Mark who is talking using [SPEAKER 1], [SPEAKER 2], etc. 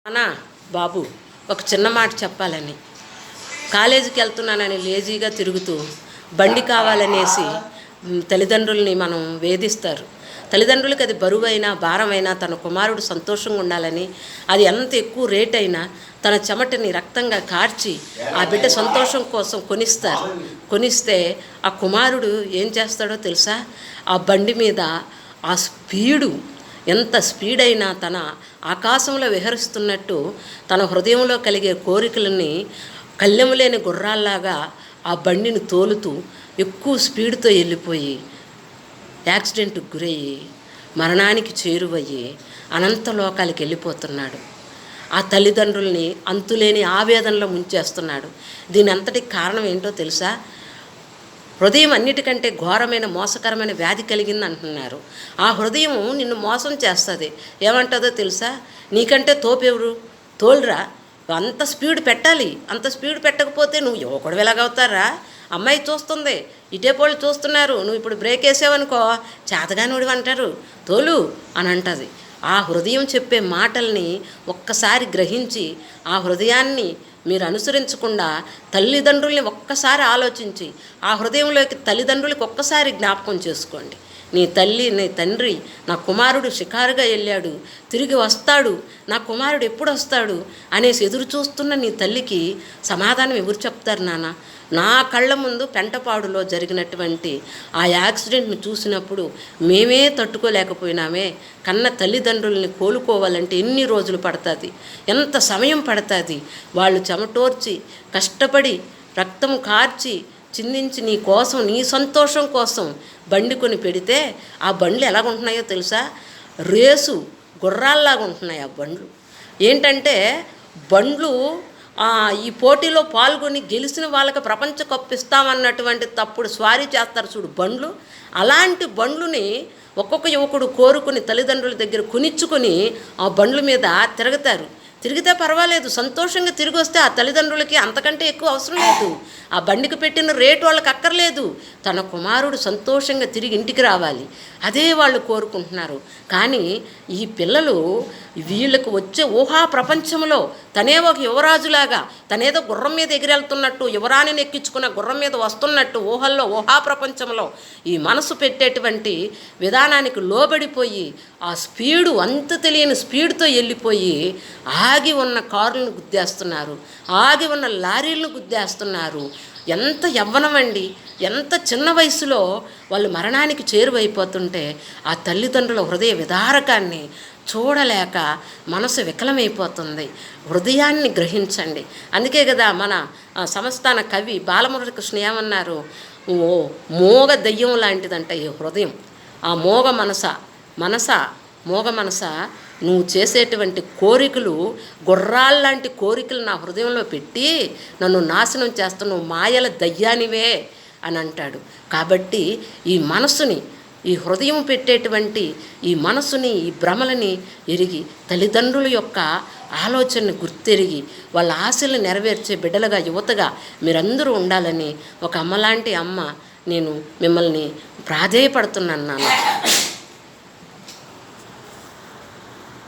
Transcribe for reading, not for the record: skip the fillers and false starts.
[SPEAKER 1] అన్నా బాబు ఒక చిన్న మాట చెప్పాలని, కాలేజీకి వెళ్తున్నానని లేజీగా తిరుగుతూ బండి కావాలనేసి తల్లిదండ్రుల్ని మనం వేధిస్తారు. తల్లిదండ్రులకి అది బరువైనా భారమైనా తన కుమారుడు సంతోషంగా ఉండాలని, అది ఎంత ఎక్కువ రేట్ అయినా తన చెమటని రక్తంగా కార్చి ఆ బిడ్డ సంతోషం కోసం కొనిస్తారు. కొనిస్తే ఆ కుమారుడు ఏం చేస్తాడో తెలుసా? ఆ బండి మీద ఆ స్పీడు, ఎంత స్పీడ్ అయినా తన ఆకాశంలో విహరిస్తున్నట్టు తన హృదయంలో కలిగే కోరికలని కళ్ళెము లేని గుర్రాల్లాగా ఆ బండిని తోలుతూ ఎక్కువ స్పీడ్తో వెళ్ళిపోయి యాక్సిడెంట్కి గురయ్యి మరణానికి చేరువయ్యి అనంత లోకాలకి వెళ్ళిపోతున్నాడు. ఆ తల్లిదండ్రుల్ని అంతులేని ఆవేదనలో ముంచేస్తున్నాడు. దీని అంతటికి కారణం ఏంటో తెలుసా? హృదయం అన్నిటికంటే ఘోరమైన మోసకరమైన వ్యాధి కలిగింది అంటున్నారు. ఆ హృదయం నిన్ను మోసం చేస్తుంది. ఏమంటుందో తెలుసా? నీకంటే తోపెవరు? తోలురా, అంత స్పీడ్ పెట్టాలి. అంత స్పీడ్ పెట్టకపోతే నువ్వు యువకుడు ఎలాగవుతారా? అమ్మాయి చూస్తుంది, ఇటేపోళ్ళు చూస్తున్నారు, నువ్వు ఇప్పుడు బ్రేక్ వేసావనుకో చేతగానోడు అంటారు, తోలు అని అంటుంది. ఆ హృదయం చెప్పే మాటల్ని ఒక్కసారి గ్రహించి ఆ హృదయాన్ని మీరు అనుసరించకుండా తల్లిదండ్రుల్ని ఒక్కసారి ఆలోచించి ఆ హృదయంలోకి తల్లిదండ్రులకి ఒక్కసారి జ్ఞాపకం చేసుకోండి. నీ తల్లి, నీ తండ్రి, నా కుమారుడు షికారుగా వెళ్ళాడు, తిరిగి వస్తాడు, నా కుమారుడు ఎప్పుడు వస్తాడు అనేసి ఎదురు చూస్తున్న నీ తల్లికి సమాధానం ఎవరు చెప్తారు నాన్న? నా కళ్ళ ముందు పెంటపాడులో జరిగినటువంటి ఆ యాక్సిడెంట్ని చూసినప్పుడు మేమే తట్టుకోలేకపోయినామే. కన్న తల్లిదండ్రుల్ని కోలుకోవాలంటే ఎన్ని రోజులు పడుతుంది, ఎంత సమయం పడుతుంది. వాళ్ళు చెమటోర్చి కష్టపడి రక్తం కార్చి చిందించి నీ కోసం, నీ సంతోషం కోసం బండి కొని పెడితే ఆ బండ్లు ఎలాగుంటున్నాయో తెలుసా? రేసు గుర్రాల్లాగా ఉంటున్నాయి ఆ బండ్లు. ఏంటంటే బండ్లు ఈ పోటీలో పాల్గొని గెలిచిన వాళ్ళకి ప్రపంచ కప్ ఇస్తామన్నటువంటి తప్పుడు స్వారీ చేస్తారు చూడు బండ్లు. అలాంటి బండ్లుని ఒక్కొక్క యువకుడు కోరుకుని తల్లిదండ్రుల దగ్గర కొనిచ్చుకొని ఆ బండ్ల మీద తిరుగుతారు. తిరిగితే పర్వాలేదు, సంతోషంగా తిరిగి వస్తే ఆ తల్లిదండ్రులకి అంతకంటే ఎక్కువ అవసరం లేదు. ఆ బండికి పెట్టిన రేటు వాళ్ళకి అక్కర్లేదు. తన కుమారుడు సంతోషంగా తిరిగి ఇంటికి రావాలి, అదే వాళ్ళు కోరుకుంటున్నారు. కానీ ఈ పిల్లలు వీళ్ళకు వచ్చే ఊహా ప్రపంచంలో తనే ఒక యువరాజులాగా, తనేదో గుర్రం మీద ఎగిరెళ్తున్నట్టు, యువరాణిని ఎక్కించుకున్న గుర్రం మీద వస్తున్నట్టు ఊహల్లో, ఊహా ప్రపంచంలో ఈ మనసు పెట్టేటువంటి విధానానికి లోబడిపోయి ఆ స్పీడు, అంత తెలియని స్పీడ్తో వెళ్ళిపోయి ఆగి ఉన్న కారులను గుద్దేస్తున్నారు, ఆగి ఉన్న లారీలను గుద్దేస్తున్నారు. ఎంత యవ్వనం అండి! ఎంత చిన్న వయసులో వాళ్ళు మరణానికి చేరువైపోతుంటే ఆ తల్లిదండ్రుల హృదయ విదారకాన్ని చూడలేక మనసు వికలమైపోతుంది. హృదయాన్ని గ్రహించండి. అందుకే కదా మన సంస్థాన కవి బాలమురళీకృష్ణ ఏమన్నారు? మోగ దెయ్యం లాంటిదంట ఈ హృదయం. ఆ మోగ మనస నువ్వు చేసేటువంటి కోరికలు గుర్రాల్లాంటి కోరికలు నా హృదయంలో పెట్టి నన్ను నాశనం చేస్తున్నావు, మాయల దయ్యానివే అని అంటాడు. కాబట్టి ఈ మనసుని, ఈ హృదయం పెట్టేటువంటి ఈ మనసుని, ఈ భ్రమలని ఎరిగి తల్లిదండ్రుల యొక్క ఆలోచనని గుర్తెరిగి వాళ్ళ ఆశలను నెరవేర్చే బిడ్డలుగా, యువతగా మీరందరూ ఉండాలని ఒక అమ్మలాంటి అమ్మ నేను మిమ్మల్ని ప్రాధేయపడుతున్నాను నాన్న.